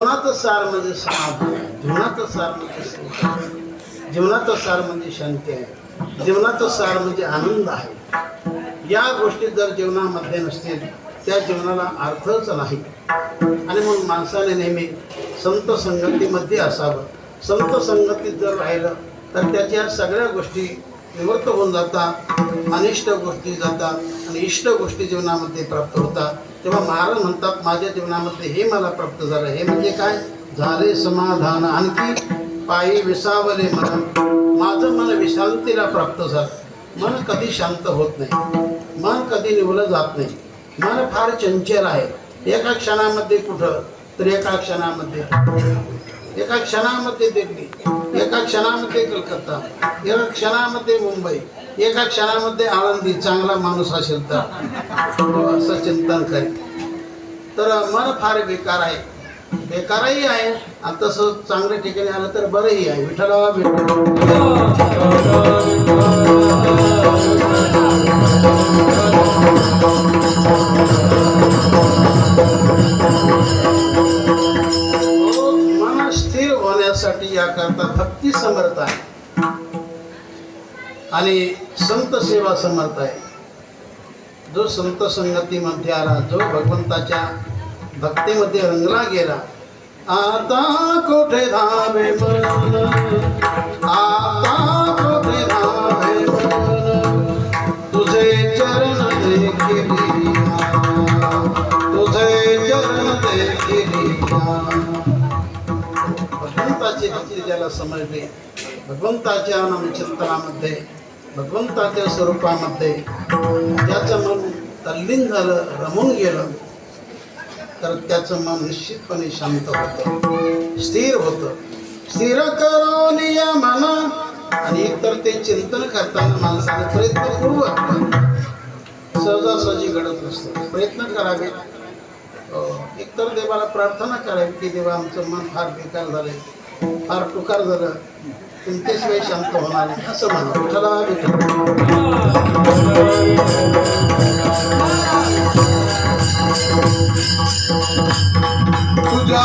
जीवनाचं सार म्हणजे समाधान आहे, जीवनाचं सार म्हणजे सुख आहे, जीवनाचं सार म्हणजे शांती आहे, जीवनाचं सार म्हणजे आनंद आहे. या गोष्टी जर जीवनामध्ये नसतील त्या जीवनाला अर्थच नाही. आणि म्हणून माणसाने नेहमी संत संगतीमध्ये असावं. संत संगतीत जर राहिलं तर त्याच्या सगळ्या गोष्टी निवृत्त होऊन जातात, अनिष्ट गोष्टी जातात आणि इष्ट गोष्टी जीवनामध्ये प्राप्त होतात. तेव्हा महाराज म्हणतात माझ्या जीवनामध्ये हे मला प्राप्त झालं. हे म्हणजे काय? झाले समाधान आणखी पायी विसावले मन. माझं मन विश्रांतीला प्राप्त झालं. मन कधी शांत होत नाही, मन कधी निवलं जात नाही. मन फार चंचल आहे. एका क्षणामध्ये कुठं तर एका क्षणामध्ये एका क्षणामध्ये दिल्ली, एका क्षणामध्ये कलकत्ता, एका क्षणामध्ये मुंबई, एका क्षणामध्ये आळंदी. चांगला माणूस असेल तर असं चिंतन करेल. तर मन फार बेकार आहे, बेकारही आहे आणि तसं चांगल्या ठिकाणी आलं तर बरंही आहे. विठ्ठला मन स्थिर होण्यासाठी याकरता भक्ती समर्थ आहे आणि संत सेवा समर्थ आहे. जो संत संगतीमध्ये आला, जो भगवंताच्या भक्तीमध्ये रंगला गेला, आता कोठे धावे मन, आता कोठे धावे मन, तुझे चरण देखिली, तुझे चरण देखिली. भगवंताची भक्ती ज्याला समजली, भगवंताच्या नामचिंतनामध्ये, भगवंताच्या स्वरूपामध्ये ज्याचं मन तल्लीन झालं, रमून गेलं, तर त्याचं मन निश्चितपणे शांत होतं, स्थिर होतं. स्थिर करोनिया मना. आणि एकतर ते चिंतन करताना माणसाने प्रयत्नपूर्वक, सहजासहजी घडत नसतं, प्रयत्न करावे. एकतर देवाला प्रार्थना करावी की देवा आमचं मन फार बेकार झालंय, फार टुकार झालं, तुमच्याशिवाय शांत होणार नाही असं म्हणा. विठ्ठला तुझ्या